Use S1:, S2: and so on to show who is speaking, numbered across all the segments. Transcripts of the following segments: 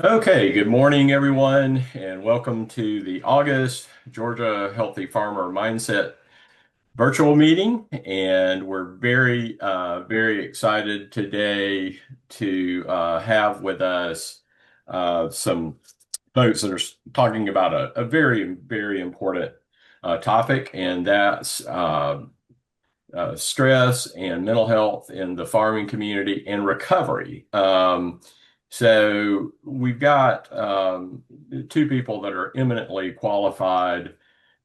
S1: Okay, good morning, everyone, and welcome to the August Georgia Healthy Farmer Mindset virtual meeting. And we're very excited today to have with us some folks that are talking about a very important topic, and that's stress and mental health in the farming community and recovery. So we've got two people that are eminently qualified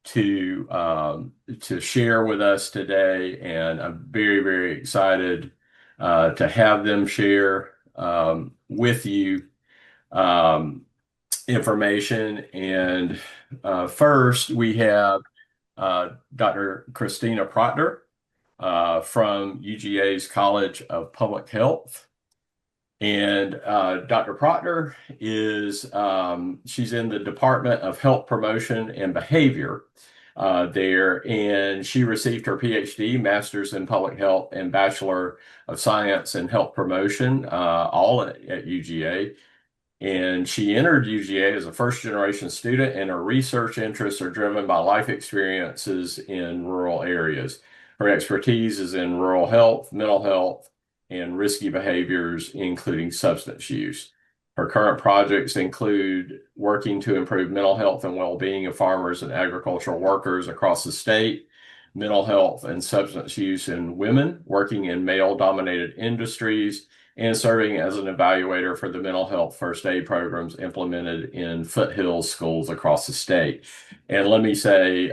S1: to share with us today, and I'm very excited to have them share with you um, information. And first, we have Dr. Christina Proctor from UGA's College of Public Health. And Dr. Proctor she's in the Department of Health Promotion and Behavior there, and she received her PhD, Master's in Public Health, and Bachelor of Science in Health Promotion, all at UGA. And she entered UGA as a first generation student, and her research interests are driven by life experiences in rural areas. Her expertise is in rural health, mental health, and risky behaviors, including substance use. Her current projects include working to improve mental health and well-being of farmers and agricultural workers across the state, mental health and substance use in women working in male-dominated industries, and serving as an evaluator for the mental health first aid programs implemented in foothills schools across the state. And let me say,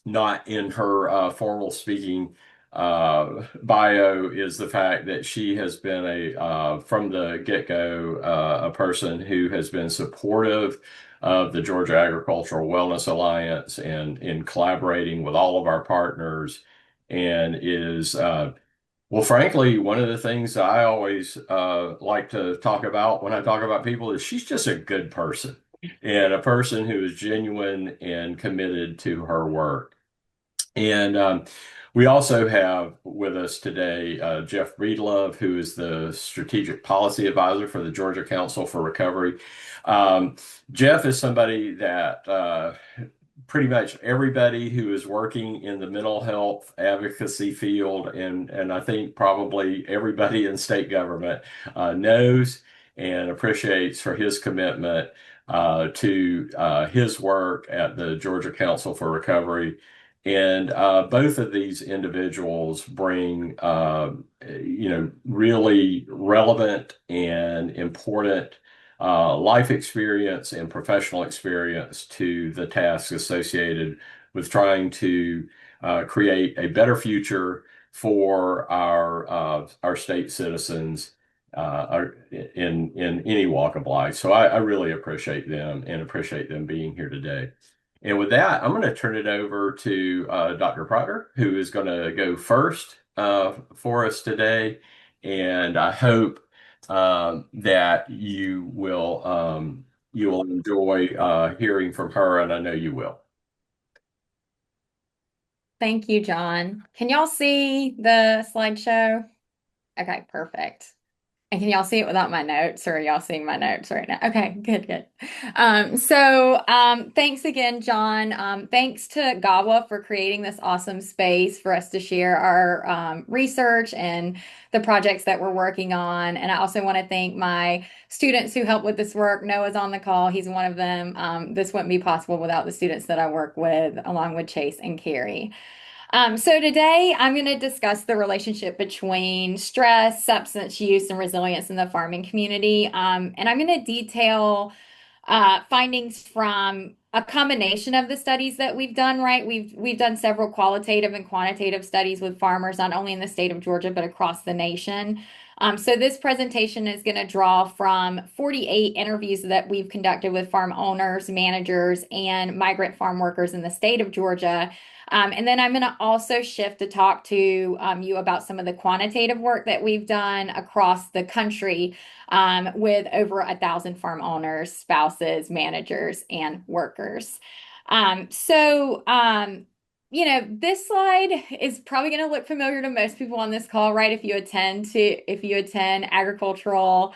S1: not in her formal speaking bio is the fact that she has been from the get-go, a person who has been supportive of the Georgia Agricultural Wellness Alliance and in collaborating with all of our partners, and is well, frankly, one of the things I always like to talk about when I talk about people is she's just a good person and a person who is genuine and committed to her work. And we also have with us today Jeff Breedlove, who is the Strategic Policy Advisor for the Georgia Council for Recovery. Um, Jeff is somebody that pretty much everybody who is working in the mental health advocacy field, and I think probably everybody in state government knows and appreciates for his commitment to his work at the Georgia Council for Recovery. And both of these individuals bring, really relevant and important life experience and professional experience to the tasks associated with trying to create a better future for our state citizens in any walk of life. So I really appreciate them and appreciate them being here today. And with that, I'm going to turn it over to Dr. Proctor, who is going to go first for us today. And I hope that you will enjoy hearing from her, and I know you will.
S2: Thank you, John. Can y'all see the slideshow? Okay, perfect. And can y'all see it without my notes, or are y'all seeing my notes right now? Okay, good. Thanks again, John. Thanks to GAWA for creating this awesome space for us to share our research and the projects that we're working on. And I also want to thank my students who help with this work. Noah's on the call. He's one of them. This wouldn't be possible without the students that I work with, along with Chase and Carrie. So today I'm going to discuss the relationship between stress, substance use, and resilience in the farming community. And I'm going to detail findings from a combination of the studies that we've done, right? We've done several qualitative and quantitative studies with farmers, not only in the state of Georgia, but across the nation. So this presentation is going to draw from 48 interviews that we've conducted with farm owners, managers, and migrant farm workers in the state of Georgia. And then I'm going to also shift to talk to you about some of the quantitative work that we've done across the country with over 1,000 farm owners, spouses, managers, and workers. This slide is probably going to look familiar to most people on this call, right? If you attend agricultural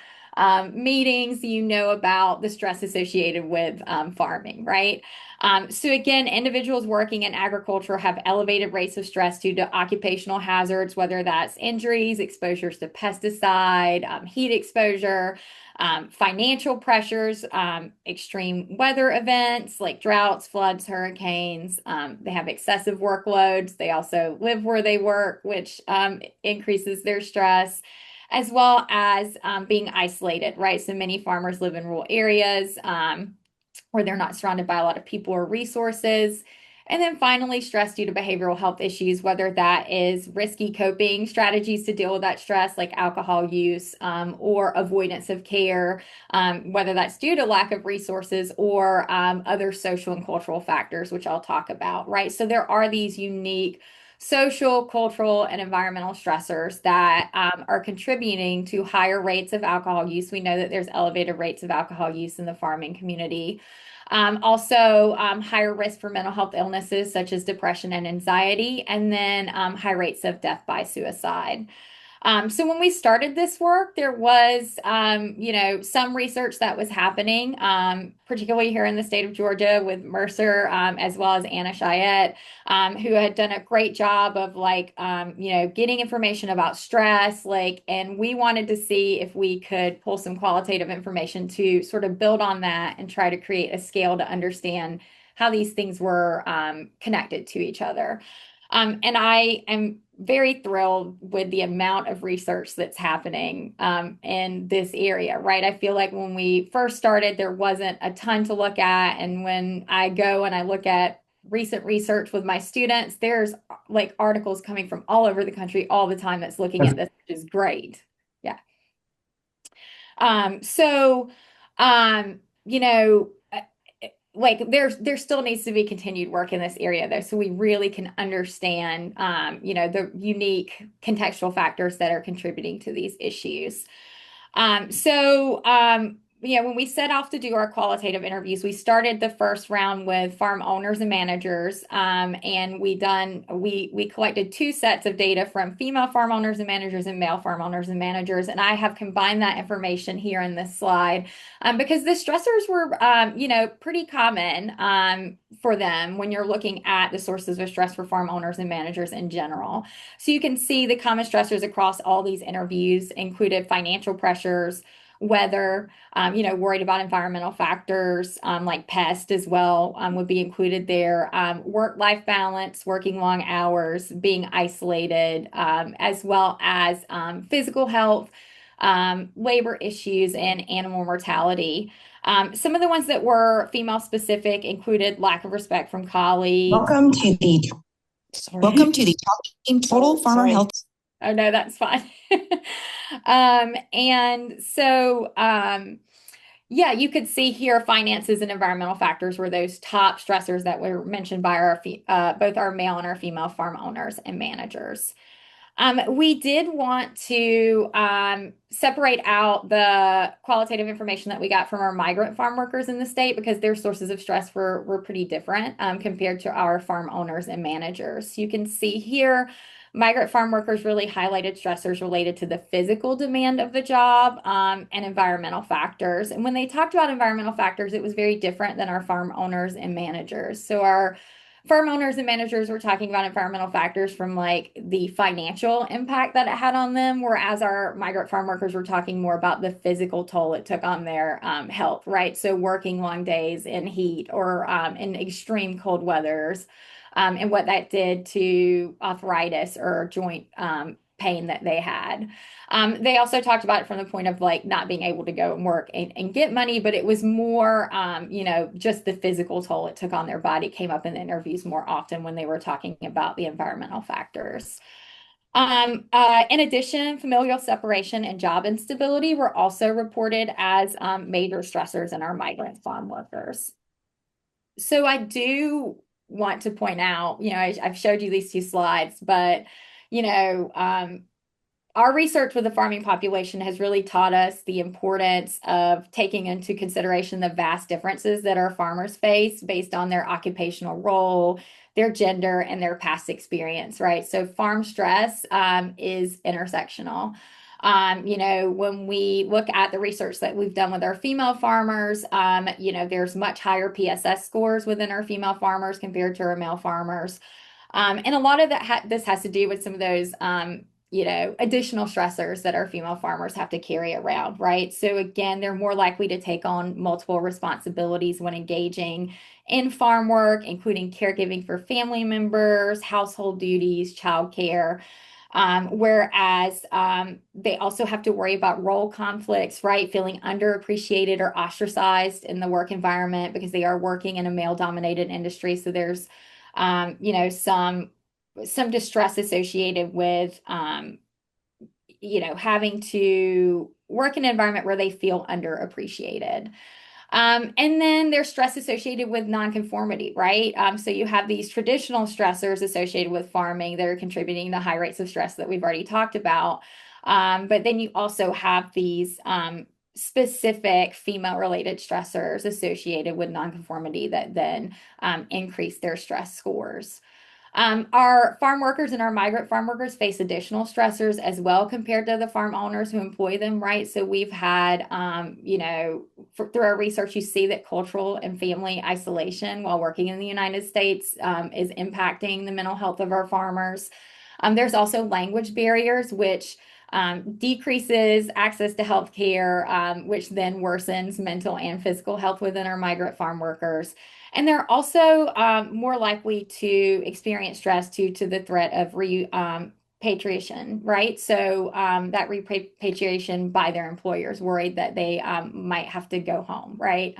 S2: meetings, you know about the stress associated with farming, right? So again, individuals working in agriculture have elevated rates of stress due to occupational hazards, whether that's injuries, exposures to pesticide, heat exposure, financial pressures, extreme weather events like droughts, floods, hurricanes. They have excessive workloads. They also live where they work, which increases their stress, as well as being isolated, right? So many farmers live in rural areas. Where they're not surrounded by a lot of people or resources. And then finally, stress due to behavioral health issues, whether that is risky coping strategies to deal with that stress, like alcohol use, or avoidance of care, whether that's due to lack of resources or other social and cultural factors, which I'll talk about, right? So there are these unique social, cultural, and environmental stressors that are contributing to higher rates of alcohol use. We know that there's elevated rates of alcohol use in the farming community. Also, higher risk for mental health illnesses such as depression and anxiety, and then high rates of death by suicide. So when we started this work, there was, some research that was happening, particularly here in the state of Georgia with Mercer, as well as Anna Chiat, who had done a great job of getting information about stress, and we wanted to see if we could pull some qualitative information to sort of build on that and try to create a scale to understand how these things were connected to each other. And I am very thrilled with the amount of research that's happening in this area, right? I feel like when we first started, there wasn't a ton to look at. And when I go and I look at recent research with my students, there's like articles coming from all over the country all the time that's looking at this, which is great. Yeah. So, you know, there still needs to be continued work in this area though, so we really can understand the unique contextual factors that are contributing to these issues. When we set off to do our qualitative interviews, we started the first round with farm owners and managers, and we collected two sets of data from female farm owners and managers and male farm owners and managers, and I have combined that information here in this slide because the stressors were, pretty common for them when you're looking at the sources of stress for farm owners and managers in general. So you can see the common stressors across all these interviews included financial pressures, weather, worried about environmental factors like pest as well would be included there. Work-life balance, working long hours, being isolated, as well as physical health, labor issues, and animal mortality. Some of the ones that were female specific included lack of respect from colleagues.
S3: Welcome to the Talking Total Farmer Health.
S2: Oh no, that's fine. You could see here finances and environmental factors were those top stressors that were mentioned by both our male and our female farm owners and managers. We did want to separate out the qualitative information that we got from our migrant farm workers in the state because their sources of stress were pretty different compared to our farm owners and managers. You can see here, migrant farm workers really highlighted stressors related to the physical demand of the job and environmental factors. And when they talked about environmental factors, it was very different than our farm owners and managers. So our farm owners and managers were talking about environmental factors from like the financial impact that it had on them, whereas our migrant farm workers were talking more about the physical toll it took on their health, right? So working long days in heat or in extreme cold weathers, and what that did to arthritis or joint pain that they had. They also talked about it from the point of like not being able to go and work and get money, but it was more, just the physical toll it took on their body came up in the interviews more often when they were talking about the environmental factors. In addition, familial separation and job instability were also reported as major stressors in our migrant farm workers. So I do want to point out, I've showed you these two slides, but, our research with the farming population has really taught us the importance of taking into consideration the vast differences that our farmers face based on their occupational role, their gender, and their past experience, right? So farm stress is intersectional. When we look at the research that we've done with our female farmers, there's much higher PSS scores within our female farmers compared to our male farmers. And a lot of this has to do with some of those, additional stressors that our female farmers have to carry around, right? So again, they're more likely to take on multiple responsibilities when engaging in farm work, including caregiving for family members, household duties, childcare. Whereas they also have to worry about role conflicts, right? Feeling underappreciated or ostracized in the work environment because they are working in a male-dominated industry. So there's some distress associated with having to work in an environment where they feel underappreciated. And then there's stress associated with nonconformity, right? So you have these traditional stressors associated with farming that are contributing to high rates of stress that we've already talked about. But then you also have these specific female-related stressors associated with nonconformity that then increase their stress scores. Our farm workers and our migrant farm workers face additional stressors as well compared to the farm owners who employ them, right? So we've had, through our research, you see that cultural and family isolation while working in the United States is impacting the mental health of our farmers. There's also language barriers, which decreases access to health care, which then worsens mental and physical health within our migrant farm workers. And they're also more likely to experience stress due to the threat of repatriation, right? So that repatriation by their employers, worried that they might have to go home, right?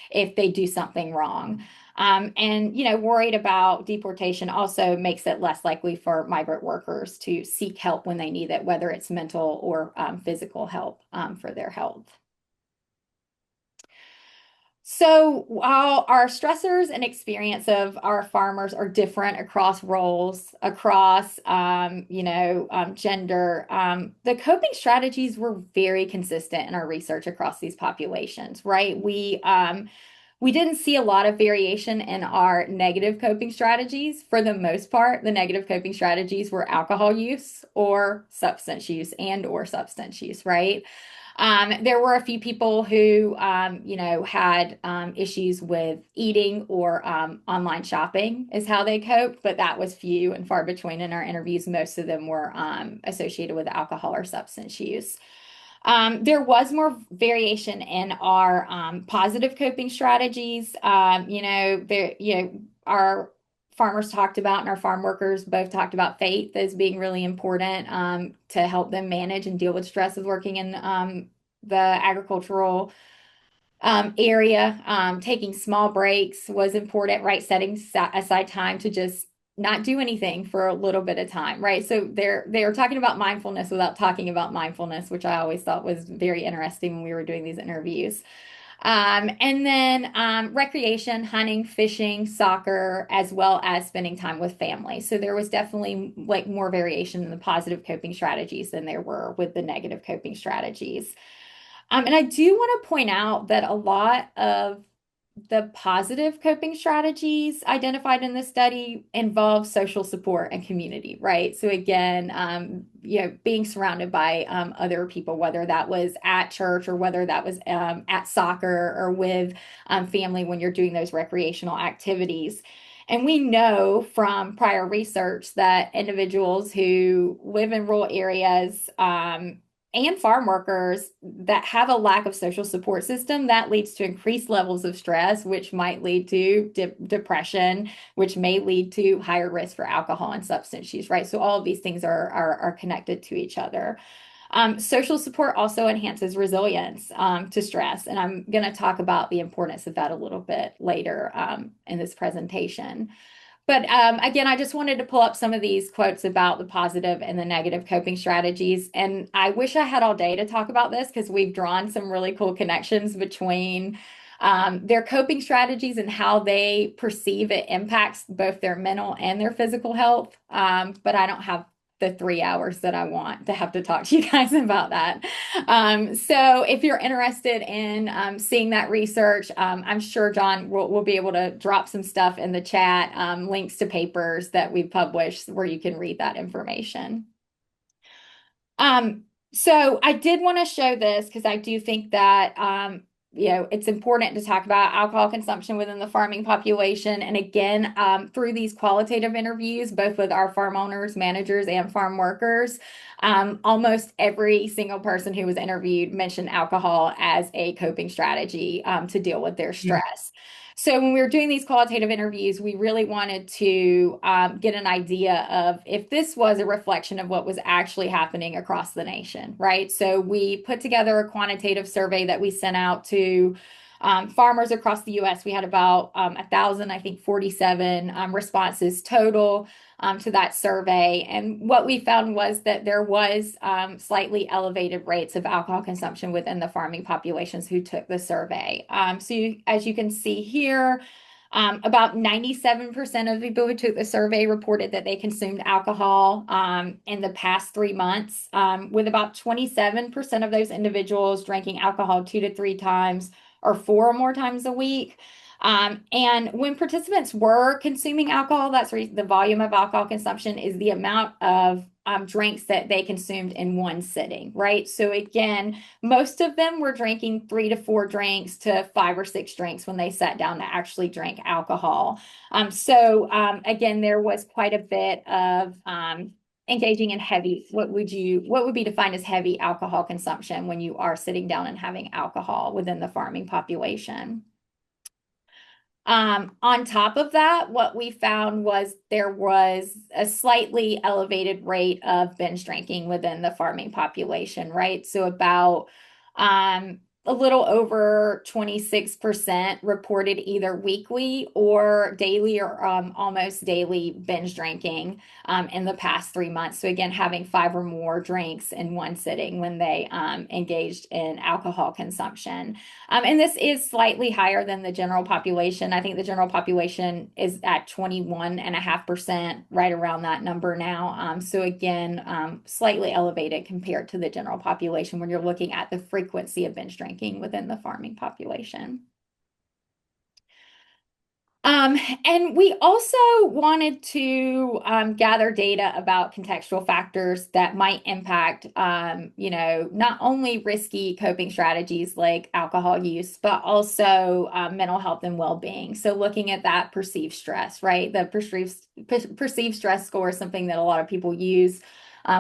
S2: If they do something wrong. Worried about deportation also makes it less likely for migrant workers to seek help when they need it, whether it's mental or physical help for their health. So while our stressors and experience of our farmers are different across roles, across, gender, the coping strategies were very consistent in our research across these populations, right? We didn't see a lot of variation in our negative coping strategies. For the most part, the negative coping strategies were alcohol use or substance use right? There were a few people who, had issues with eating or online shopping is how they coped, but that was few and far between in our interviews. Most of them were associated with alcohol or substance use. There was more variation in our positive coping strategies. Our farmers talked about and our farm workers both talked about faith as being really important to help them manage and deal with stress of working in the agricultural area. Taking small breaks was important, right? Setting aside time to just not do anything for a little bit of time, right? So they are talking about mindfulness without talking about mindfulness, which I always thought was very interesting when we were doing these interviews. And then recreation, hunting, fishing, soccer, as well as spending time with family. So there was definitely like more variation in the positive coping strategies than there were with the negative coping strategies. And I do want to point out that a lot of the positive coping strategies identified in this study involve social support and community, right? So again, being surrounded by other people, whether that was at church or whether that was at soccer or with family when you're doing those recreational activities. And we know from prior research that individuals who live in rural areas and farm workers that have a lack of social support system, that leads to increased levels of stress, which might lead to depression, which may lead to higher risk for alcohol and substance use, right? So all of these things are connected to each other. Social support also enhances resilience to stress, and I'm going to talk about the importance of that a little bit later in this presentation. But again, I just wanted to pull up some of these quotes about the positive and the negative coping strategies. And I wish I had all day to talk about this because we've drawn some really cool connections between their coping strategies and how they perceive it impacts both their mental and their physical health. But I don't have the 3 hours that I want to have to talk to you guys about that. So if you're interested in seeing that research, I'm sure John will be able to drop some stuff in the chat, links to papers that we published where you can read that information. So I did want to show this because I do think that it's important to talk about alcohol consumption within the farming population. And again, through these qualitative interviews, both with our farm owners, managers, and farm workers, almost every single person who was interviewed mentioned alcohol as a coping strategy to deal with their stress. So when we were doing these qualitative interviews, we really wanted to get an idea of if this was a reflection of what was actually happening across the nation, right? So we put together a quantitative survey that we sent out to farmers across the U.S. We had about 1,000, I think 47 responses total to that survey. And what we found was that there was slightly elevated rates of alcohol consumption within the farming populations who took the survey. As you can see here, about 97% of the people who took the survey reported that they consumed alcohol in the past 3 months, with about 27% of those individuals drinking alcohol 2 to 3 times or 4 or more times a week. And when participants were consuming alcohol, that's the volume of alcohol consumption is the amount of drinks that they consumed in one sitting, right? So again, most of them were drinking 3 to 4 drinks to 5 or 6 drinks when they sat down to actually drink alcohol. Again, there was quite a bit of engaging in heavy, what would be defined as heavy alcohol consumption when you are sitting down and having alcohol within the farming population. On top of that, what we found was there was a slightly elevated rate of binge drinking within the farming population, right? So about a little over 26% reported either weekly or daily or almost daily binge drinking in the past 3 months. So again, having 5 or more drinks in one sitting when they engaged in alcohol consumption. And this is slightly higher than the general population. I think the general population is at 21.5%, right around that number now. So again, slightly elevated compared to the general population when you're looking at the frequency of binge drinking within the farming population. And we also wanted to gather data about contextual factors that might impact, not only risky coping strategies like alcohol use, but also mental health and well-being. So looking at that perceived stress, right? The perceived stress score is something that a lot of people use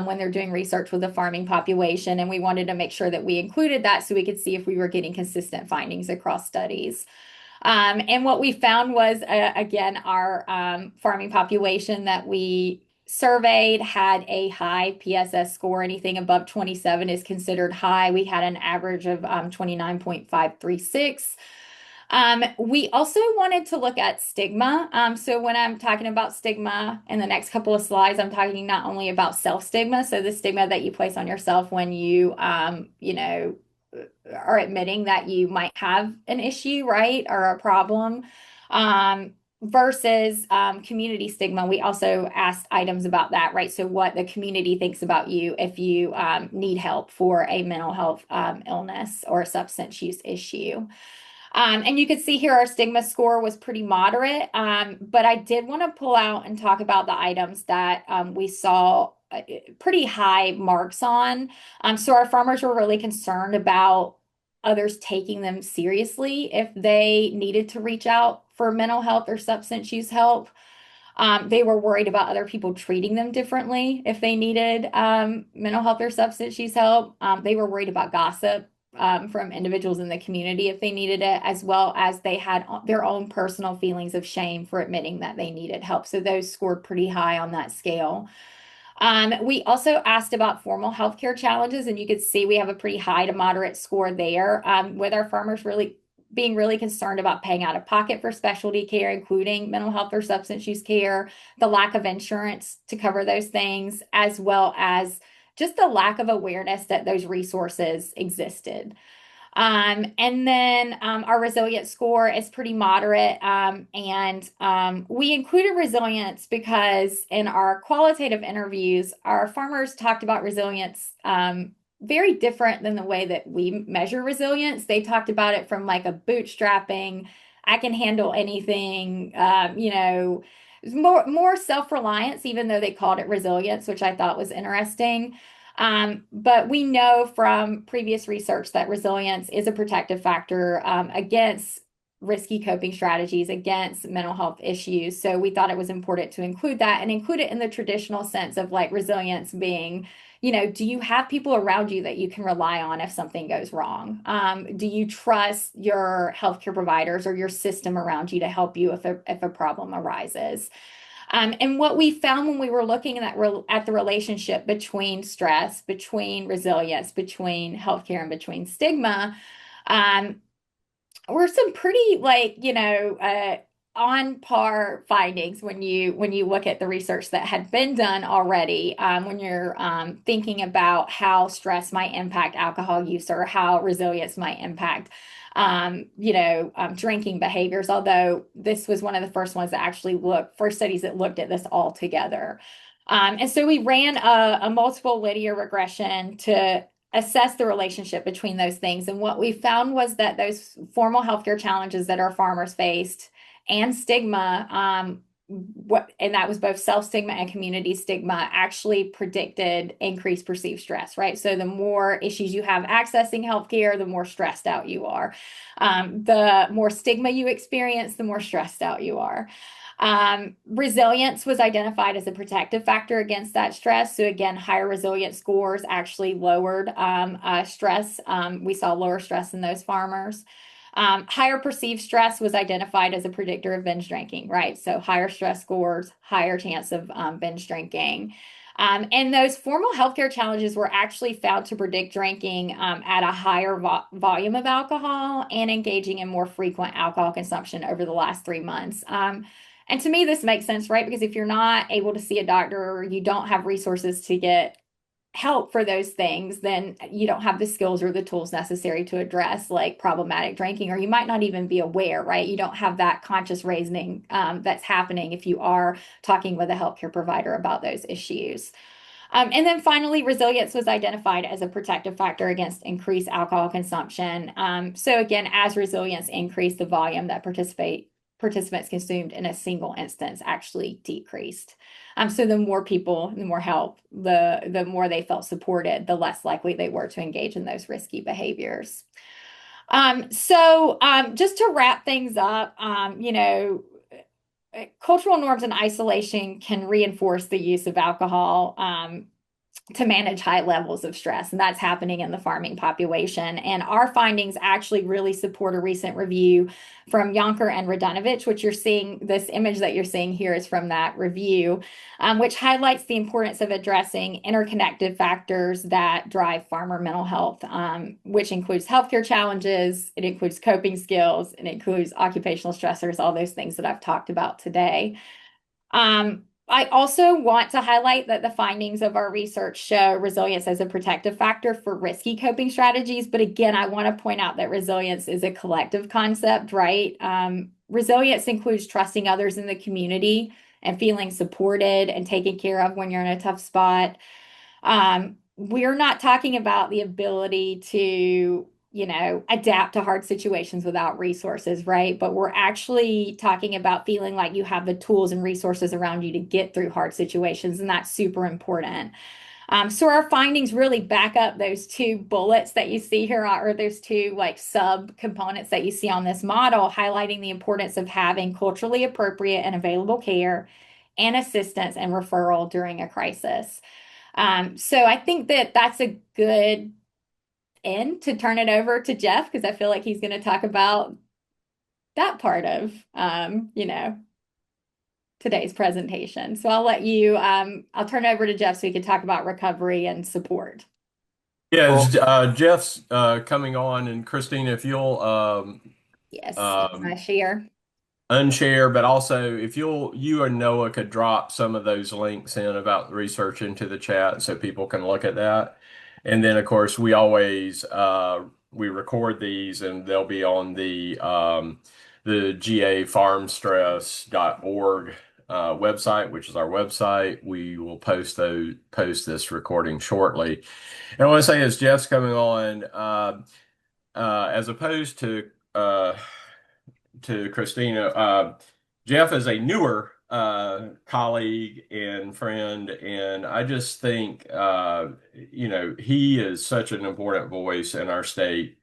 S2: when they're doing research with the farming population. And we wanted to make sure that we included that so we could see if we were getting consistent findings across studies. And what we found was, again, our farming population that we surveyed had a high PSS score. Anything above 27 is considered high. We had an average of 29.536. We also wanted to look at stigma. So when I'm talking about stigma in the next couple of slides, I'm talking not only about self-stigma, so the stigma that you place on yourself when you, are admitting that you might have an issue, right, or a problem, versus community stigma. We also asked items about that, right? So what the community thinks about you if you need help for a mental health illness or a substance use issue. And you can see here our stigma score was pretty moderate, but I did want to pull out and talk about the items that we saw pretty high marks on. So our farmers were really concerned about others taking them seriously if they needed to reach out for mental health or substance use help. They were worried about other people treating them differently if they needed mental health or substance use help. They were worried about gossip from individuals in the community if they needed it, as well as they had their own personal feelings of shame for admitting that they needed help. So those scored pretty high on that scale. We also asked about formal healthcare challenges, and you could see we have a pretty high to moderate score there, with our farmers really being really concerned about paying out of pocket for specialty care, including mental health or substance use care, the lack of insurance to cover those things, as well as just the lack of awareness that those resources existed. And then our resilience score is pretty moderate. We included resilience because in our qualitative interviews, our farmers talked about resilience very different than the way that we measure resilience. They talked about it from like a bootstrapping, I can handle anything, more self-reliance, even though they called it resilience, which I thought was interesting. But we know from previous research that resilience is a protective factor against risky coping strategies, against mental health issues. So we thought it was important to include that and include it in the traditional sense of like resilience being, do you have people around you that you can rely on if something goes wrong? Do you trust your healthcare providers or your system around you to help you if a problem arises? And what we found when we were looking at the relationship between stress, between resilience, between healthcare, and between stigma, um, were some pretty on par findings when you look at the research that had been done already when you're thinking about how stress might impact alcohol use or how resilience might impact drinking behaviors, although this was one of the first ones that actually first studies that looked at this all together. And so we ran a multiple linear regression to assess the relationship between those things. And what we found was that those formal healthcare challenges that our farmers faced and stigma, and that was both self-stigma and community stigma, actually predicted increased perceived stress, right? So the more issues you have accessing healthcare, the more stressed out you are. The more stigma you experience, the more stressed out you are. Resilience was identified as a protective factor against that stress. So again, higher resilience scores actually lowered stress. We saw lower stress in those farmers. Higher perceived stress was identified as a predictor of binge drinking, right? So higher stress scores, higher chance of binge drinking. And those formal healthcare challenges were actually found to predict drinking at a higher volume of alcohol and engaging in more frequent alcohol consumption over the last 3 months. And to me, this makes sense, right? Because if you're not able to see a doctor or you don't have resources to get help for those things, then you don't have the skills or the tools necessary to address like problematic drinking, or you might not even be aware, right? You don't have that conscious reasoning that's happening if you are talking with a healthcare provider about those issues. And then finally, resilience was identified as a protective factor against increased alcohol consumption. So again, as resilience increased, the volume that participants consumed in a single instance actually decreased. So the more people, the more help, the more they felt supported, the less likely they were to engage in those risky behaviors. Just to wrap things up, cultural norms and isolation can reinforce the use of alcohol to manage high levels of stress, and that's happening in the farming population. And our findings actually really support a recent review from Yonker and Radunovich, which you're seeing, this image that you're seeing here is from that review, which highlights the importance of addressing interconnected factors that drive farmer mental health, which includes healthcare challenges, it includes coping skills, it includes occupational stressors, all those things that I've talked about today. I also want to highlight that the findings of our research show resilience as a protective factor for risky coping strategies. But again, I want to point out that resilience is a collective concept, right? Resilience includes trusting others in the community and feeling supported and taken care of when you're in a tough spot. We're not talking about the ability to adapt to hard situations without resources, right? But we're actually talking about feeling like you have the tools and resources around you to get through hard situations, and that's super important. So our findings really back up those two bullets that you see here, or those two like sub components that you see on this model, highlighting the importance of having culturally appropriate and available care and assistance and referral during a crisis. So I think that that's a good end to turn it over to Jeff, because I feel like he's going to talk about that part of, today's presentation. So I'll turn it over to Jeff so he can talk about recovery and support.
S1: Yes, Jeff's coming on, and Christina, if you'll
S2: Yes, I
S1: um,
S2: share.
S1: unshare, but also if you and Noah could drop some of those links in about the research into the chat so people can look at that. And then, of course, we always we record these, and they'll be on the gafarmstress.org website, which is our website. We will post this recording shortly. And I want to say, as Jeff's coming on, as opposed to Christina, Jeff is a newer colleague and friend, and I just think he is such an important voice in our state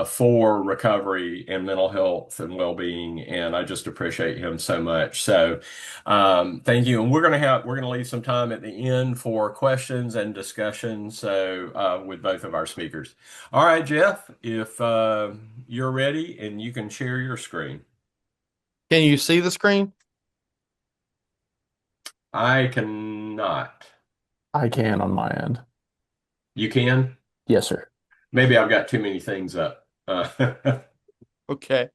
S1: for recovery and mental health and well-being, and I just appreciate him so much. So, thank you. And we're gonna leave some time at the end for questions and discussion. So, with both of our speakers. All right, Jeff, if you're ready and you can share your screen.
S4: Can you see the screen?
S1: I cannot.
S5: I can on my end.
S1: You can?
S5: Yes, sir.
S1: Maybe I've got too many things up.
S4: Okay.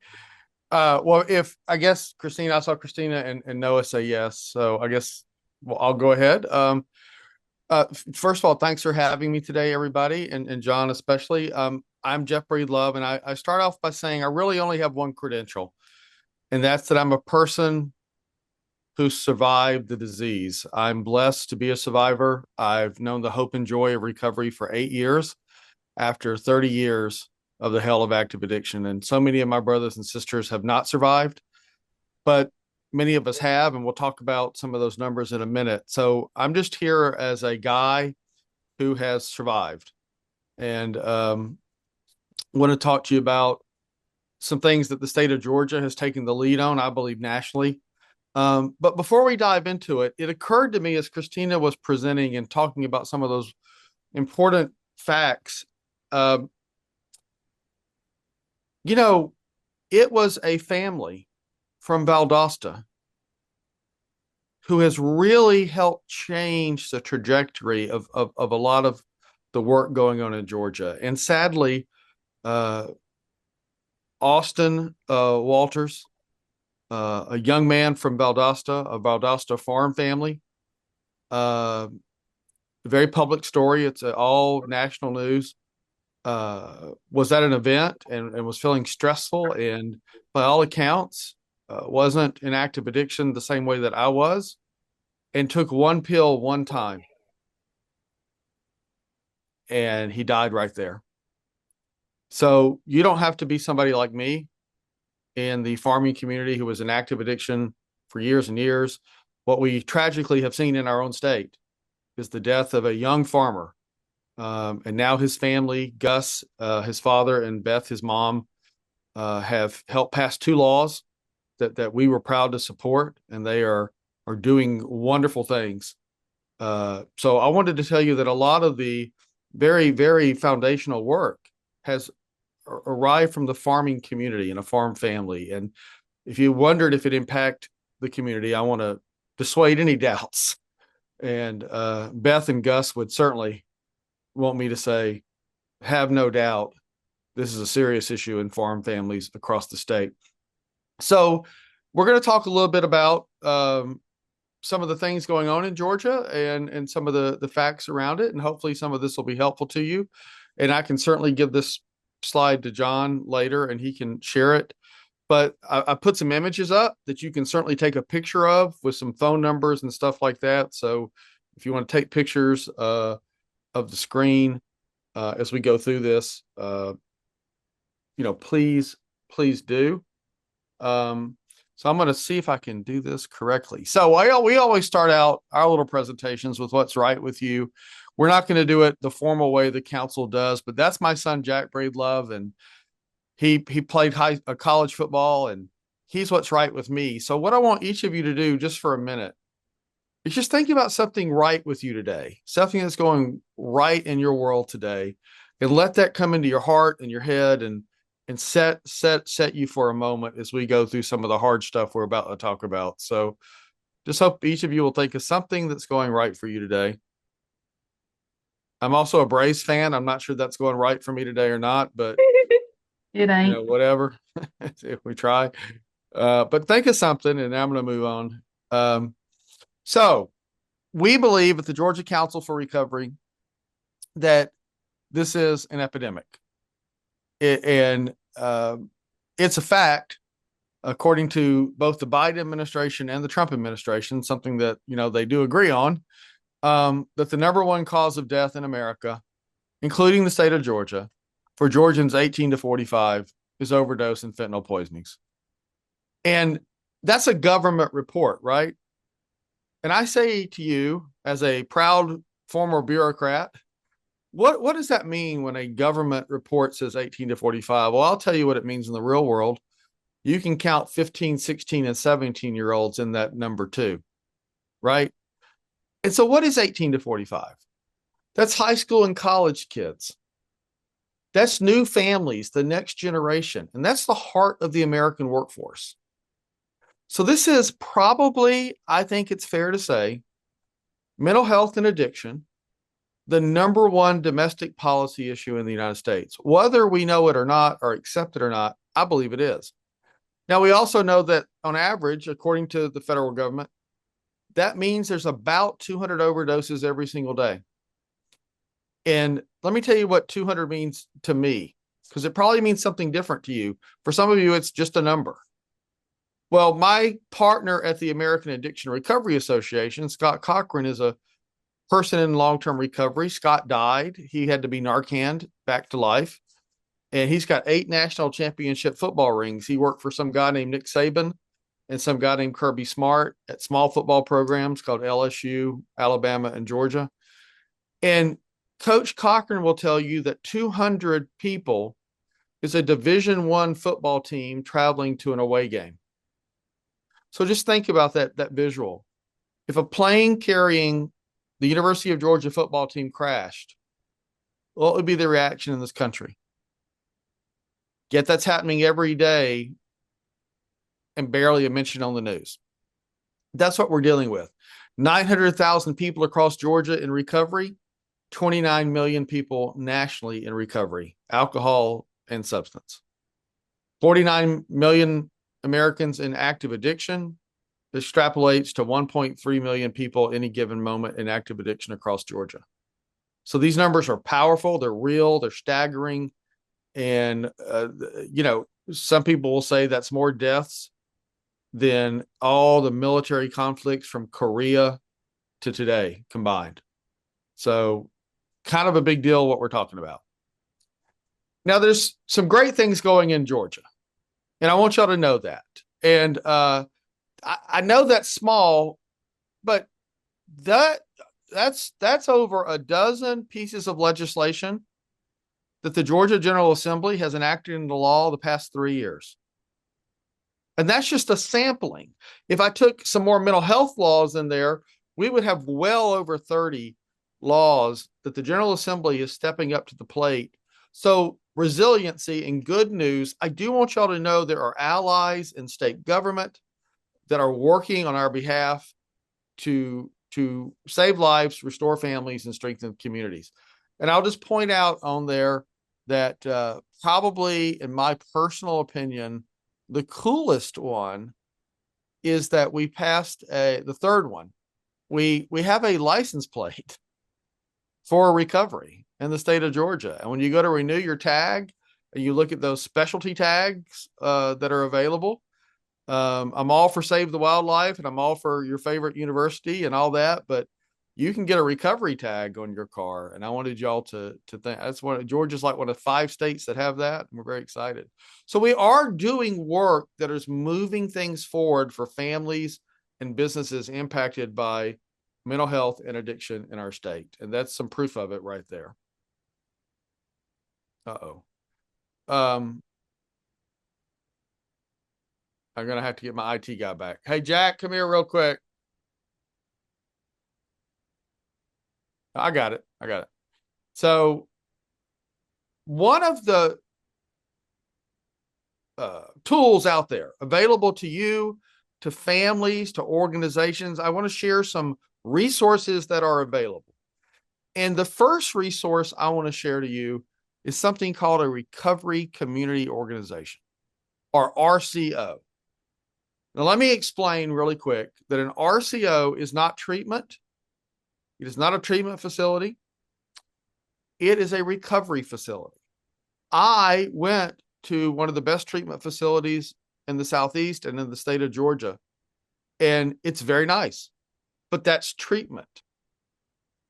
S4: Well, if I guess Christina, I saw Christina and Noah say yes. So I guess I'll go ahead. First of all, thanks for having me today, everybody, and John especially. I'm Jeff Breedlove, and I start off by saying I really only have one credential, and that's that I'm a person who survived the disease. I'm blessed to be a survivor. I've known the hope and joy of recovery for 8 years after 30 years of the hell of active addiction. And so many of my brothers and sisters have not survived, but many of us have, and we'll talk about some of those numbers in a minute. So I'm just here as a guy who has survived, and want to talk to you about some things that the state of Georgia has taken the lead on, I believe, nationally. But before we dive into it, it occurred to me as Christina was presenting and talking about some of those important facts. It was a family from Valdosta who has really helped change the trajectory of a lot of the work going on in Georgia. And sadly, Austin Walters, a young man from Valdosta, a Valdosta farm family. Very public story. It's all national news. Was at an event and was feeling stressful, and by all accounts, wasn't in active addiction the same way that I was, and took one pill one time, and he died right there. So you don't have to be somebody like me in the farming community who was in active addiction for years and years. What we tragically have seen in our own state is the death of a young farmer. And now his family, Gus, his father, and Beth, his mom, have helped pass 2 laws that we were proud to support, and they are doing wonderful things. So I wanted to tell you that a lot of the very, very foundational work has arrived from the farming community and a farm family. And if you wondered if it impacted the community, I want to dissuade any doubts. And Beth and Gus would certainly want me to say, have no doubt, this is a serious issue in farm families across the state. So we're going to talk a little bit about some of the things going on in Georgia and some of the facts around it. And hopefully some of this will be helpful to you. And I can certainly give this slide to John later and he can share it. But I put some images up that you can certainly take a picture of with some phone numbers and stuff like that. So if you want to take pictures of the screen as we go through this, please do. So I'm going to see if I can do this correctly. So we always start out our little presentations with what's right with you. We're not going to do it the formal way the council does, but that's my son, Jack Breedlove, and he played college football, and he's what's right with me. So what I want each of you to do just for a minute is just think about something right with you today, something that's going right in your world today, and let that come into your heart and your head and set you for a moment as we go through some of the hard stuff we're about to talk about. So just hope each of you will think of something that's going right for you today. I'm also a Braves fan. I'm not sure that's going right for me today or not, but
S6: it ain't.
S4: Whatever. If we try. But think of something, and I'm going to move on. So we believe at the Georgia Council for Recovery that this is an epidemic. And it's a fact, according to both the Biden administration and the Trump administration, something that, they do agree on, that the number one cause of death in America, including the state of Georgia, for Georgians 18 to 45 is overdose and fentanyl poisonings. And That's a government report, right? And I say to you, as a proud former bureaucrat, what does that mean when a government report says 18 to 45? Well, I'll tell you what it means in the real world. You can count 15, 16, and 17-year-olds in that number too, right? And so what is 18 to 45? That's high school and college kids. That's new families, the next generation. And that's the heart of the American workforce. So this is probably, I think it's fair to say, mental health and addiction, the number one domestic policy issue in the United States. Whether we know it or not, or accept it or not, I believe it is. Now, we also know that on average, according to the federal government, that means there's about 200 overdoses every single day. And let me tell you what 200 means to me, because it probably means something different to you. For some of you, it's just a number. Well, my partner at the American Addiction Recovery Association, Scott Cochran, is a person in long-term recovery. Scott died. He had to be Narcaned back to life. And he's got 8 national championship football rings. He worked for some guy named Nick Saban and some guy named Kirby Smart at small football programs called LSU, Alabama, and Georgia. And Coach Cochran will tell you that 200 people is a Division I football team traveling to an away game. So just think about that visual. If a plane carrying the University of Georgia football team crashed, what would be the reaction in this country? Yet that's happening every day and barely a mention on the news. That's what we're dealing with. 900,000 people across Georgia in recovery, 29 million people nationally in recovery, alcohol and substance. 49 million Americans in active addiction. This extrapolates to 1.3 million people any given moment in active addiction across Georgia. So these numbers are powerful. They're real. They're staggering. And, some people will say that's more deaths than all the military conflicts from Korea to today combined. So kind of a big deal what we're talking about. Now, there's some great things going in Georgia, and I want y'all to know that. And I know that's small, but that's over a dozen pieces of legislation that the Georgia General Assembly has enacted into law the past 3 years. And that's just a sampling. If I took some more mental health laws in there, we would have well over 30 laws that the General Assembly is stepping up to the plate. So resiliency and good news. I do want y'all to know there are allies in state government that are working on our behalf to save lives, restore families, and strengthen communities. And I'll just point out on there that probably, in my personal opinion, the coolest one is that we passed the third one. We have a license plate for recovery in the state of Georgia. And when you go to renew your tag and you look at those specialty tags that are available, I'm all for Save the Wildlife and I'm all for your favorite university and all that, but you can get a recovery tag on your car. And I wanted y'all to think that's Georgia's like one of 5 states that have that. And we're very excited. So we are doing work that is moving things forward for families and businesses impacted by mental health and addiction in our state. And that's some proof of it right there. I'm going to have to get my IT guy back. Hey, Jack, come here real quick. I got it. So one of the tools out there available to you, to families, to organizations, I want to share some resources that are available. And the first resource I want to share to you is something called a Recovery Community Organization, or RCO. Now, let me explain really quick that an RCO is not treatment. It is not a treatment facility. It is a recovery facility. I went to one of the best treatment facilities in the Southeast and in the state of Georgia, and it's very nice, but that's treatment.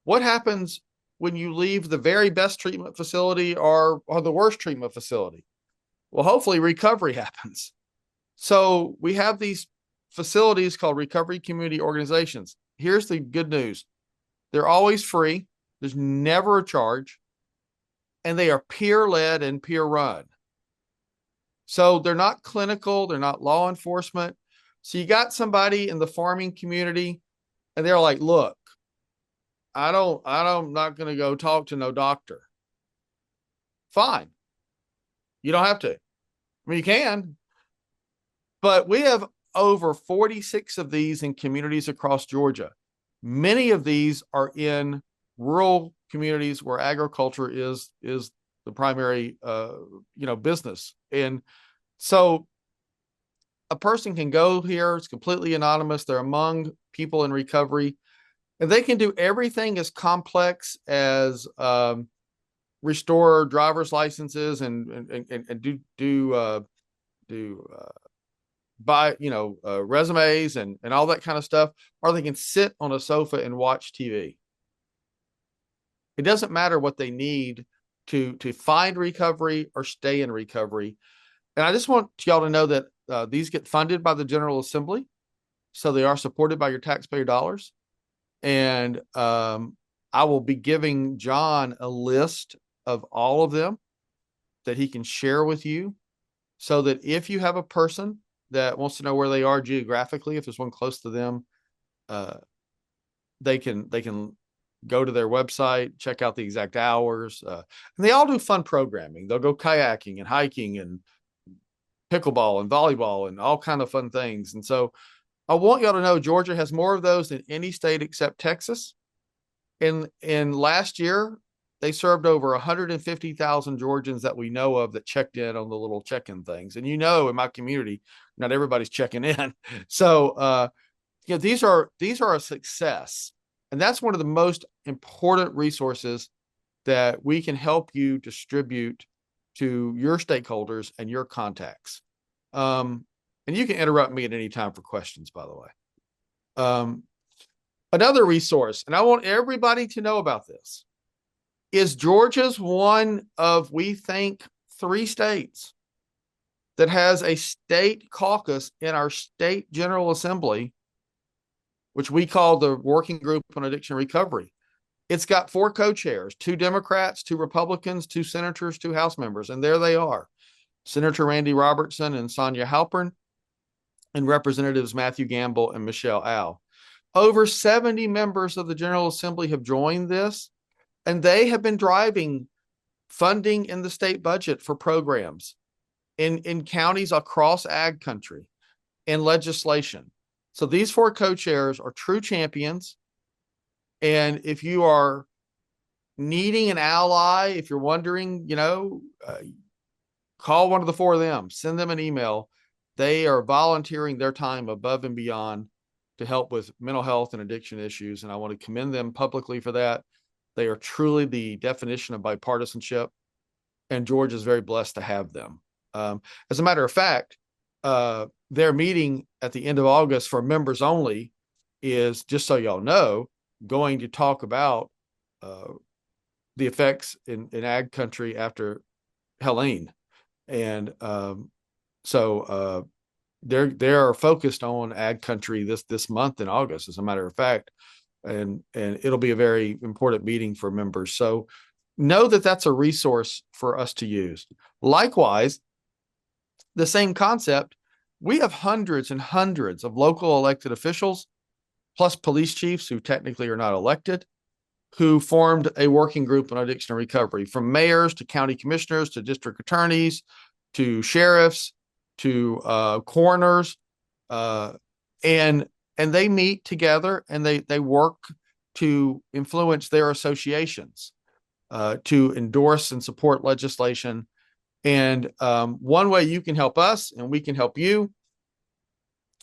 S4: What happens when you leave the very best treatment facility or the worst treatment facility? Well, hopefully recovery happens. So we have these facilities called recovery community organizations. Here's the good news. They're always free. There's never a charge. And they are peer-led and peer-run. So they're not clinical. They're not law enforcement. So you got somebody in the farming community and they're like, look, I'm not going to go talk to no doctor. Fine. You don't have to. I mean, you can, but we have over 46 of these in communities across Georgia. Many of these are in rural communities where agriculture is the primary, business. And so a person can go here. It's completely anonymous. They're among people in recovery, and they can do everything as complex as restore driver's licenses and buy resumes and all that kind of stuff, or they can sit on a sofa and watch TV. It doesn't matter what they need to find recovery or stay in recovery. And I just want y'all to know that these get funded by the General Assembly, so they are supported by your taxpayer dollars. And I will be giving John a list of all of them that he can share with you, so that if you have a person that wants to know where they are geographically, if there's one close to them, they can go to their website, check out the exact hours. And they all do fun programming. They'll go kayaking and hiking and pickleball and volleyball and all kind of fun things. And so I want y'all to know Georgia has more of those than any state except Texas. And last year, they served over 150,000 Georgians that we know of that checked in on the little check-in things. And in my community, not everybody's checking in. So these are a success. And that's one of the most important resources that we can help you distribute to your stakeholders and your contacts. And you can interrupt me at any time for questions, by the way. Another resource, and I want everybody to know about this, is Georgia's one of, we think, 3 states that has a state caucus in our state General Assembly, which we call the Working Group on Addiction Recovery. It's got 4 co-chairs, 2 Democrats, 2 Republicans, 2 senators, 2 House members, and there they are. Senator Randy Robertson and Sonia Halpern, and Representatives Matthew Gamble and Michelle Au. Over 70 members of the General Assembly have joined this, and they have been driving funding in the state budget for programs in counties across ag country and legislation. So these 4 co-chairs are true champions. And if you are needing an ally, if you're wondering, call one of the 4 of them, send them an email. They are volunteering their time above and beyond to help with mental health and addiction issues. And I want to commend them publicly for that. They are truly the definition of bipartisanship, and Georgia is very blessed to have them. As a matter of fact, their meeting at the end of August for members only is, just so y'all know, going to talk about the effects in ag country after Helene. And so they're focused on ag country this month in August, as a matter of fact. And it'll be a very important meeting for members. So know that that's a resource for us to use. Likewise, the same concept, we have hundreds and hundreds of local elected officials, plus police chiefs who technically are not elected, who formed a working group on addiction and recovery, from mayors to county commissioners to district attorneys to sheriffs to coroners, and they meet together and they work to influence their associations to endorse and support legislation. And one way you can help us and we can help you,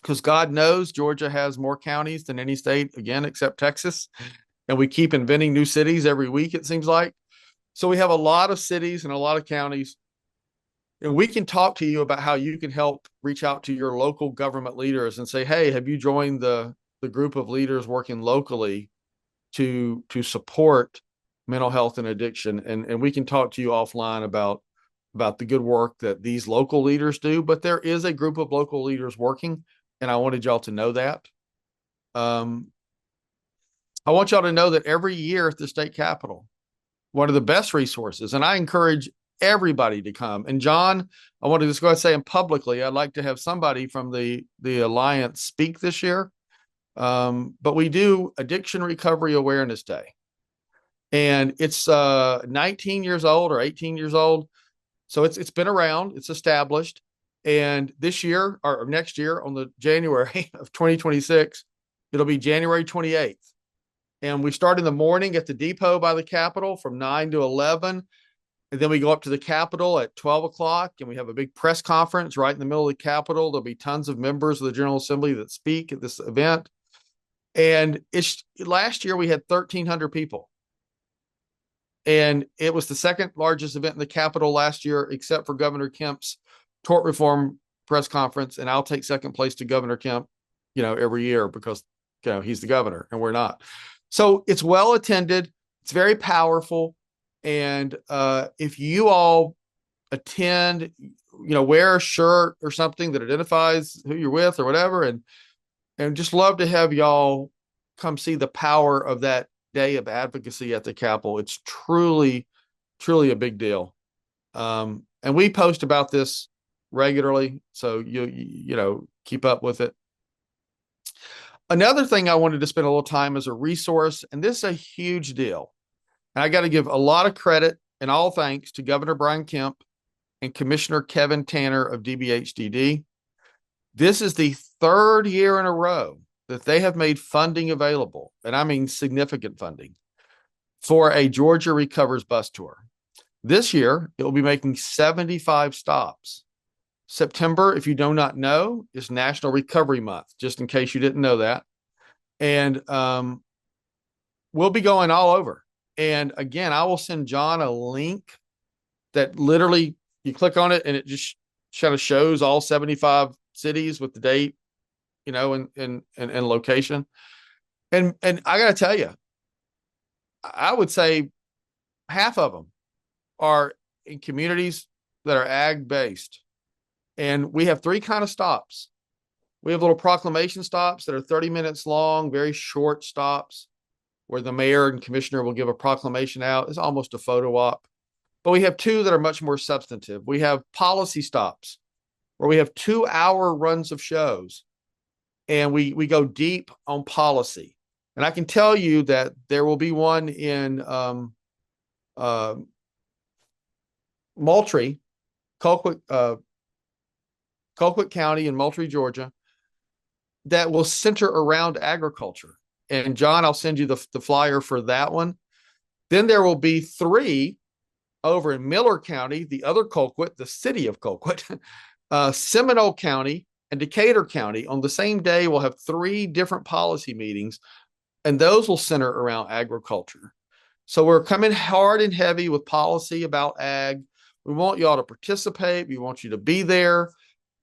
S4: because God knows Georgia has more counties than any state, again, except Texas. And we keep inventing new cities every week, it seems like. So we have a lot of cities and a lot of counties. And we can talk to you about how you can help reach out to your local government leaders and say, hey, have you joined the group of leaders working locally to support mental health and addiction? And we can talk to you offline about the good work that these local leaders do. But there is a group of local leaders working and I wanted y'all to know that. I want y'all to know that every year at the state capitol, one of the best resources, and I encourage everybody to come. And John, I want to just go ahead and say them publicly, I'd like to have somebody from the Alliance speak this year. But we do Addiction Recovery Awareness Day. And it's 19 years old or 18 years old. So it's been around, it's established. And this year or next year on the January of 2026, it'll be January 28th. And we start in the morning at the depot by the Capitol from 9 to 11. And then we go up to the Capitol at 12 o'clock and we have a big press conference right in the middle of the Capitol. There'll be tons of members of the General Assembly that speak at this event. And last year we had 1,300 people. And it was the second largest event in the Capitol last year, except for Governor Kemp's tort reform press conference. And I'll take second place to Governor Kemp, every year because, he's the governor and we're not. So it's well attended. It's very powerful. And if you all attend, wear a shirt or something that identifies who you're with or whatever, and just love to have y'all come see the power of that day of advocacy at the Capitol. It's truly, truly a big deal. And we post about this regularly, so you keep up with it. Another thing I wanted to spend a little time as a resource, and this is a huge deal. And I got to give a lot of credit and all thanks to Governor Brian Kemp and Commissioner Kevin Tanner of DBHDD. This is the third year in a row that they have made funding available, and I mean significant funding, for a Georgia Recovers bus tour. This year, it will be making 75 stops. September, if you do not know, is National Recovery Month, just in case you didn't know that. And we'll be going all over. And again, I will send John a link that literally you click on it and it just kind of shows all 75 cities with the date, and location. And I got to tell you, I would say half of them are in communities that are ag based. And we have three kind of stops. We have little proclamation stops that are 30 minutes long, very short stops where the mayor and commissioner will give a proclamation out. It's almost a photo op. But we have two that are much more substantive. We have policy stops where we have 2-hour runs of shows and we go deep on policy. And I can tell you that there will be one in Moultrie, Colquitt County in Moultrie, Georgia, that will center around agriculture. And John, I'll send you the flyer for that one. Then there will be 3 over in Miller County, the other Colquitt, the city of Colquitt, Seminole County, and Decatur County. On the same day, we'll have 3 different policy meetings, and those will center around agriculture. So we're coming hard and heavy with policy about ag. We want y'all to participate. We want you to be there.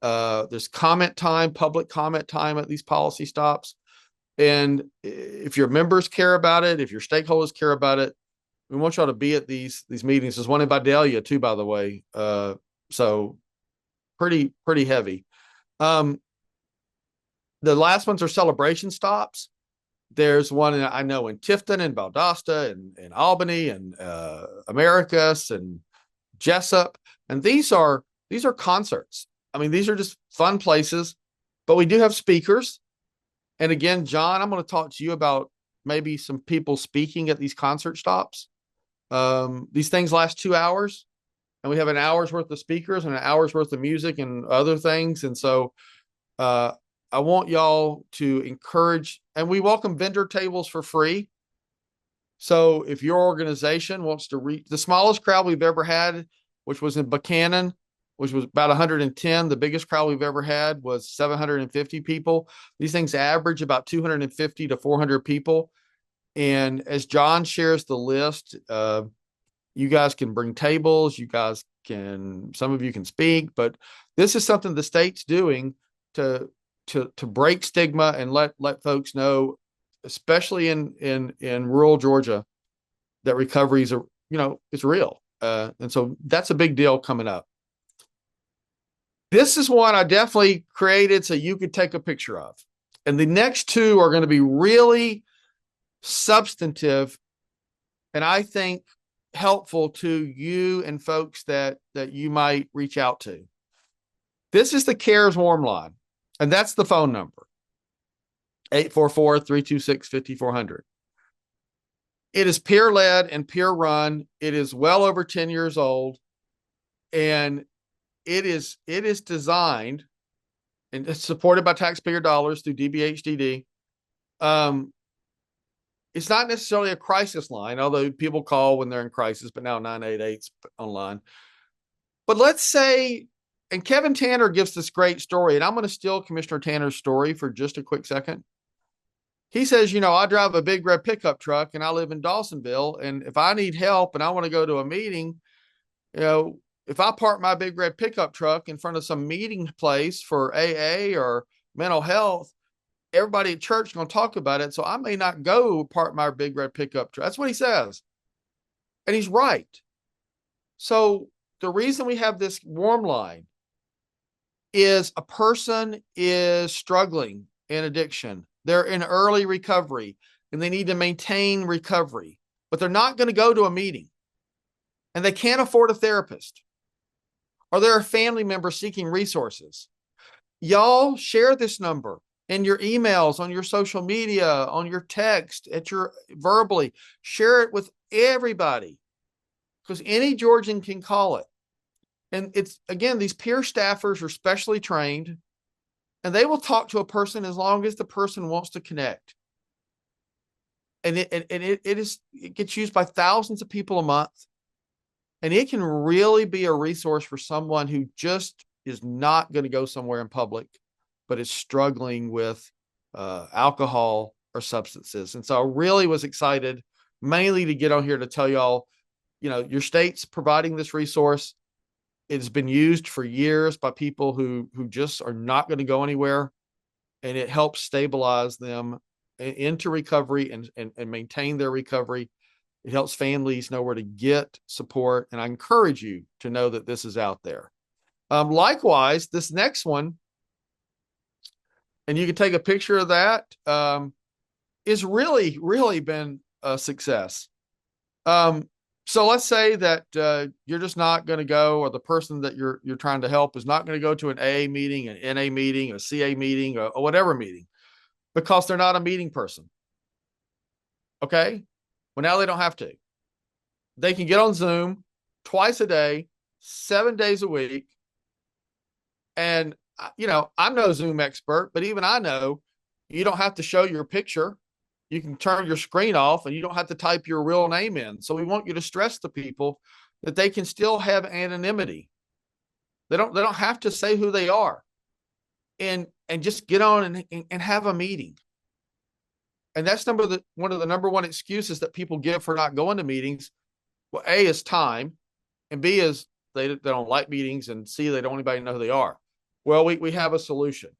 S4: There's comment time, public comment time at these policy stops. And if your members care about it, if your stakeholders care about it, we want y'all to be at these meetings. There's one in Vidalia too, by the way. So pretty heavy. The last ones are celebration stops. There's one I know in Tifton and Valdosta and Albany and Americus and Jessup. And these are concerts. I mean, these are just fun places, but we do have speakers. And again, John, I'm going to talk to you about maybe some people speaking at these concert stops. These things last 2 hours, and we have an hour's worth of speakers and an hour's worth of music and other things. And so I want y'all to encourage, and we welcome vendor tables for free. So if your organization wants to reach the smallest crowd we've ever had, which was in Buchanan, which was about 110. The biggest crowd we've ever had was 750 people. These things average about 250 to 400 people. And as John shares the list, you guys can bring tables. Some of you can speak, but this is something the state's doing to break stigma and let folks know, especially in rural Georgia, that recovery is it's real. And so that's a big deal coming up. This is one I definitely created so you could take a picture of. And the next two are going to be really substantive and I think helpful to you and folks that you might reach out to. This is the CARES warm line, and that's the phone number, 844-326-5400. It is peer-led and peer-run. It is well over 10 years old, and it is designed and it's supported by taxpayer dollars through DBHDD. It's not necessarily a crisis line, although people call when they're in crisis, but now 988's online. But let's say, and Kevin Tanner gives this great story, and I'm going to steal Commissioner Tanner's story for just a quick second. He says, I drive a big red pickup truck and I live in Dawsonville. And if I need help and I want to go to a meeting, if I park my big red pickup truck in front of some meeting place for AA or mental health, everybody at church is going to talk about it. So I may not go park my big red pickup truck. That's what he says. And he's right. So the reason we have this warm line is a person is struggling in addiction. They're in early recovery and they need to maintain recovery, but they're not going to go to a meeting and they can't afford a therapist, or they're a family member seeking resources. Y'all share this number in your emails, on your social media, on your text, verbally. Share it with everybody because any Georgian can call it. And it's, again, these peer staffers are specially trained and they will talk to a person as long as the person wants to connect. And it gets used by thousands of people a month. And it can really be a resource for someone who just is not going to go somewhere in public, but is struggling with alcohol or substances. And so I really was excited mainly to get on here to tell y'all, your state's providing this resource. It has been used for years by people who just are not going to go anywhere. And it helps stabilize them into recovery and maintain their recovery. It helps families know where to get support. And I encourage you to know that this is out there. Likewise, this next one, and you can take a picture of that, is really, really been a success. So let's say that you're just not going to go, or the person that you're trying to help is not going to go to an AA meeting, an NA meeting, a CA meeting, or whatever meeting, because they're not a meeting person. Okay? Well, now they don't have to. They can get on Zoom twice a day, 7 days a week. And, I'm no Zoom expert, but even I know you don't have to show your picture. You can turn your screen off and you don't have to type your real name in. So we want you to stress to people that they can still have anonymity. They don't have to say who they are, and just get on and have a meeting. And that's one of the number one excuses that people give for not going to meetings. Well, A is time, and B is they don't like meetings, and C, they don't want anybody to know who they are. Well, we have a solution.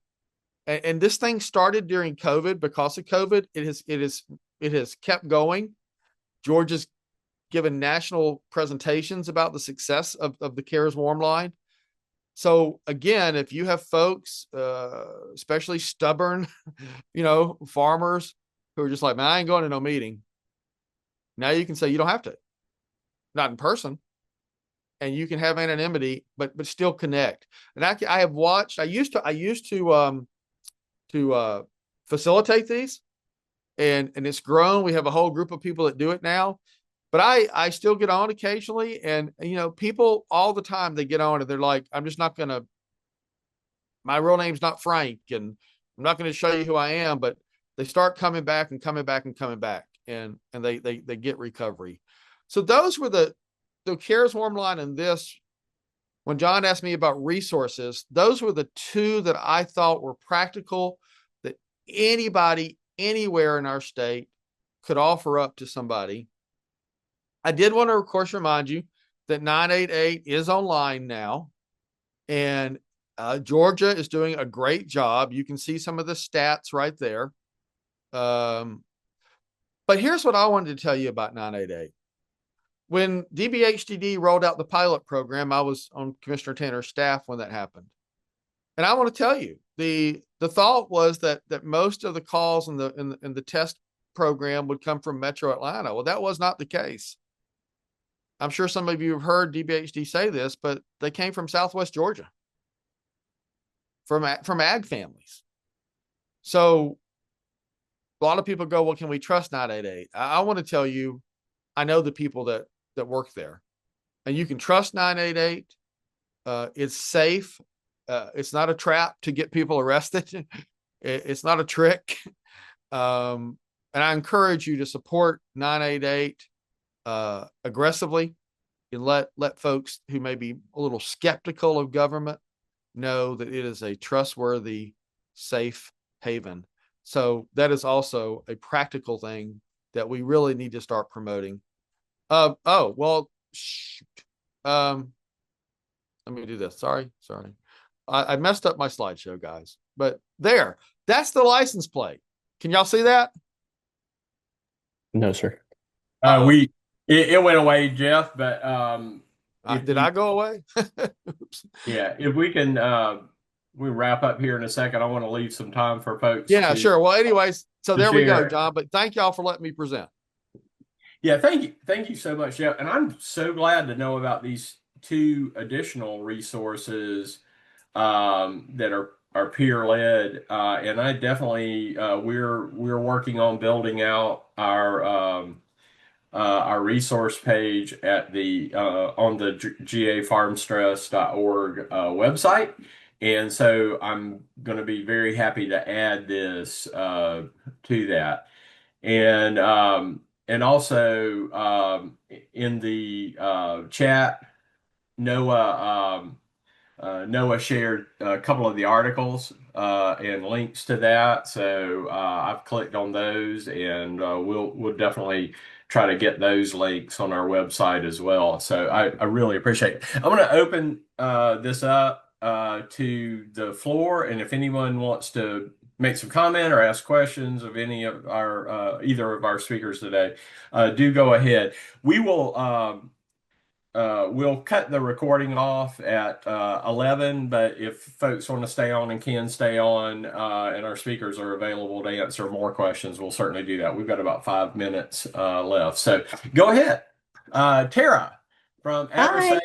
S4: And this thing started during COVID. Because of COVID, it has kept going. Georgia's given national presentations about the success of the CARES warm line. So again, if you have folks, especially stubborn, farmers who are just like, man, I ain't going to no meeting. Now you can say you don't have to, not in person, and you can have anonymity, but still connect. And I have watched. I used to facilitate these, and it's grown. We have a whole group of people that do it now, but I still get on occasionally, and people all the time, they get on and they're like, I'm just not gonna, my real name's not Frank, and I'm not going to show you who I am, but they start coming back and coming back and coming back, and they get recovery. So those were the CARES warm line, and this, when John asked me about resources, those were the two that I thought were practical, that anybody anywhere in our state could offer up to somebody. I did want to, of course, remind you that 988 is online now, and Georgia is doing a great job. You can see some of the stats right there. But here's what I wanted to tell you about 988. When DBHDD rolled out the pilot program, I was on Commissioner Tanner's staff when that happened. And I want to tell you, the thought was that most of the calls in the test program would come from Metro Atlanta. Well, that was not the case. I'm sure some of you have heard DBHD say this, but they came from Southwest Georgia, from ag families. So a lot of people go, well, can we trust 988? I want to tell you, I know the people that work there, and you can trust 988. It's safe. It's not a trap to get people arrested. It's not a trick. And I encourage you to support 988 aggressively, and let folks who may be a little skeptical of government know that it is a trustworthy, safe haven. So that is also a practical thing that we really need to start promoting. Shoot. Let me do this. Sorry. I messed up my slideshow, guys. But that's the license plate. Can y'all see that?
S5: No, sir.
S1: It went away, Jeff, but
S4: did I go away?
S1: Oops. Yeah, if we can we wrap up here in a second. I want to leave some time for folks.
S4: Yeah, sure. Well, anyways, so there we go,
S1: share.
S4: John. But thank y'all for letting me present.
S1: Yeah, thank you so much, Jeff. And I'm so glad to know about these 2 additional resources that are peer led, and I definitely we're working on building out our resource page at the on the gafarmstress.org website, and so I'm going to be very happy to add this to that, and also in the chat, Noah. Noah shared a couple of the articles and links to that, so I've clicked on those, and we'll definitely try to get those links on our website as well. So I really appreciate it. I'm going to open this up to the floor, and if anyone wants to make some comment or ask questions of any of our either of our speakers today, do go ahead. We will. We'll cut the recording off at 11, but if folks want to stay on and can stay on, and our speakers are available to answer more questions, we'll certainly do that. We've got about 5 minutes left. So go ahead. Tara from AgriSafe,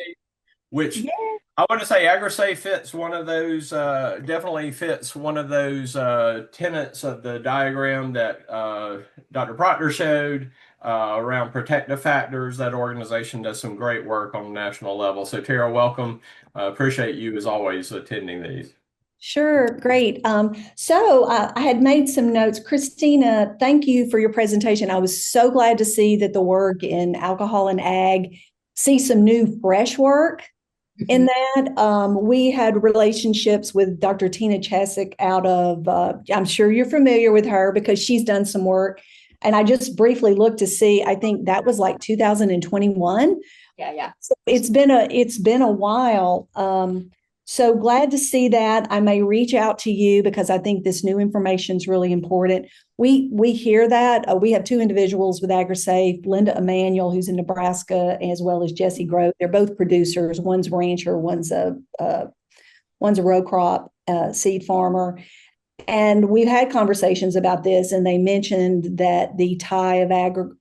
S1: which I want to say AgriSafe fits one of those, definitely fits one of those tenets of the diagram that Dr. Proctor showed. Around protective factors. That organization does some great work on a national level. So Tara, welcome. Appreciate you as always attending these.
S3: Sure, great. I had made some notes. Christina, thank you for your presentation. I was so glad to see that the work in alcohol and ag see some new fresh work in that. We had relationships with Dr. Tina Chesick out of, I'm sure you're familiar with her because she's done some work. And I just briefly looked to see, I think that was like 2021.
S2: Yeah.
S3: So it's been a while. So glad to see that. I may reach out to you because I think this new information is really important. We hear that. We have 2 individuals with AgriSafe, Linda Emanuel, who's in Nebraska, as well as Jesse Grote. They're both producers. One's a rancher, one's a row crop seed farmer. And we've had conversations about this, and they mentioned that the tie of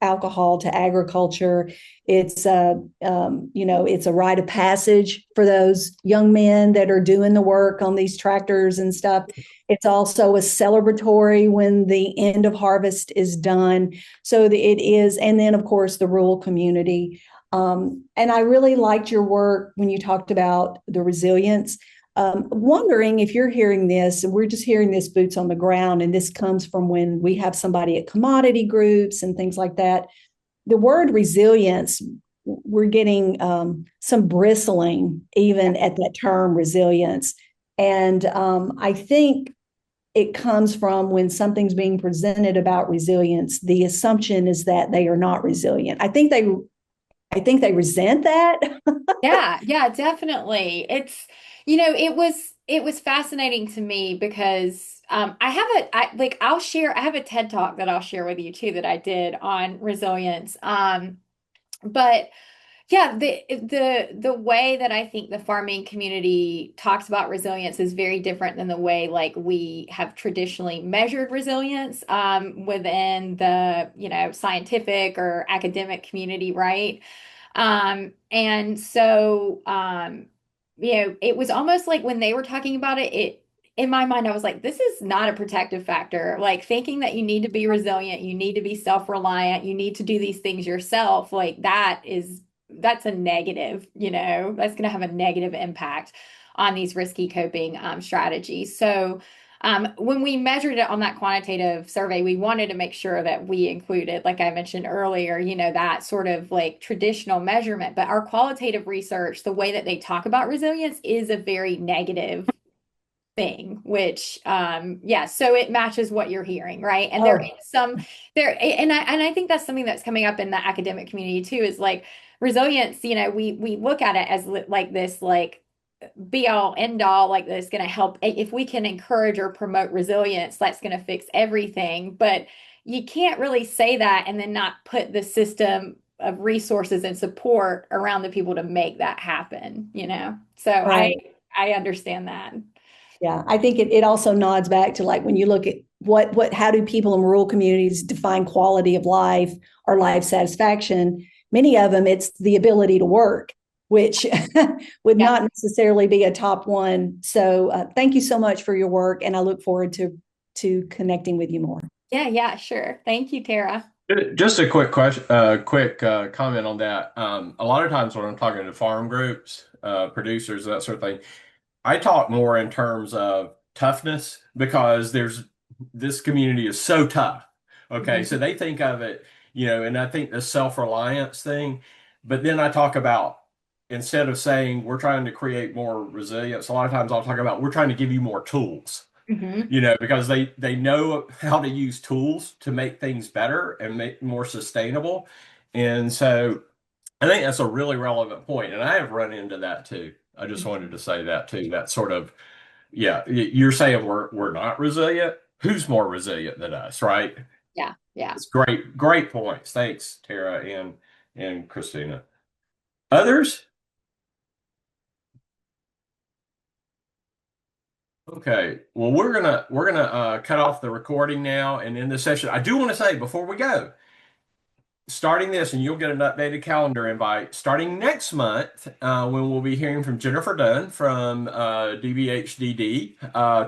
S3: alcohol to agriculture, it's it's a rite of passage for those young men that are doing the work on these tractors and stuff. It's also a celebratory when the end of harvest is done. So it is, and then of course the rural community. And I really liked your work when you talked about the resilience. Wondering if you're hearing this, and we're just hearing this boots on the ground, and this comes from when we have somebody at commodity groups and things like that. The word resilience, we're getting some bristling even at that term resilience. And I think it comes from when something's being presented about resilience, the assumption is that they are not resilient. I think they resent that.
S2: Yeah, definitely. It's, it was fascinating to me because I have a TED talk that I'll share with you too that I did on resilience. But Yeah, the way that I think the farming community talks about resilience is very different than the way like we have traditionally measured resilience within the, scientific or academic community, right? And so it was almost like when they were talking about it, in my mind, I was like, this is not a protective factor. Like thinking that you need to be resilient, you need to be self-reliant, you need to do these things yourself, like that's a negative, that's going to have a negative impact on these risky coping strategies. So when we measured it on that quantitative survey, we wanted to make sure that we included, like I mentioned earlier, that sort of like traditional measurement. But our qualitative research, the way that they talk about resilience is a very negative thing, which yeah, so it matches what you're hearing, right? And there
S3: Oh,
S2: is some there, and I think that's something that's coming up in the academic community too, is like resilience, we look at it as like this like be all end all, like that's going to help. If we can encourage or promote resilience, that's going to fix everything. But you can't really say that and then not put the system of resources and support around the people to make that happen. So I
S3: right.
S2: I understand that.
S3: Yeah, I think it also nods back to like when you look at how do people in rural communities define quality of life or life satisfaction? Many of them, it's the ability to work, which would
S2: Yeah.
S3: not necessarily be a top one. So thank you so much for your work, and I look forward to connecting with you more.
S2: Yeah, yeah, sure. Thank you, Tara.
S1: Just a quick question, quick comment on that. A lot of times when I'm talking to farm groups, producers, that sort of thing, I talk more in terms of toughness because this community is so tough. Okay,
S2: Mhm.
S1: so they think of it, and I think the self-reliance thing, but then I talk about instead of saying we're trying to create more resilience, a lot of times I'll talk about we're trying to give you more tools,
S2: Mhm.
S1: because they know how to use tools to make things better and make more sustainable. And so I think that's a really relevant point, and I have run into that too. I just wanted to say that too. That sort of, yeah, you're saying we're not resilient. Who's more resilient than us, right?
S2: Yeah, yeah.
S1: It's great, great points. Thanks, Tara and Christina. Others? Okay. Well, we're gonna cut off the recording now and end the session. I do want to say before we go, starting this, and you'll get an updated calendar invite starting next month, when we'll be hearing from Jennifer Dunn from DBHDD,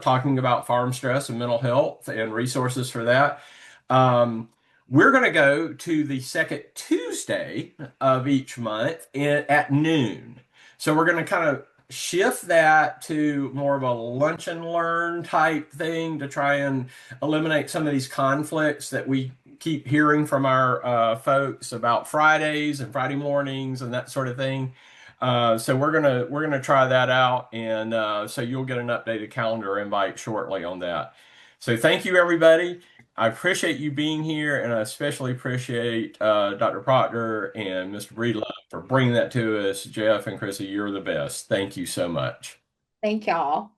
S1: talking about farm stress and mental health and resources for that. Um, we're going to go to the second Tuesday of each month at noon. So we're going to kind of shift that to more of a lunch and learn type thing to try and eliminate some of these conflicts that we keep hearing from our folks about Fridays and Friday mornings and that sort of thing. So we're gonna try that out, and so you'll get an updated calendar invite shortly on that. So thank you, everybody. I appreciate you being here, and I especially appreciate Dr. Proctor and Mr. Breedlove for bringing that to us. Jeff and Chrissy, you're the best. Thank you so much.
S2: Thank y'all.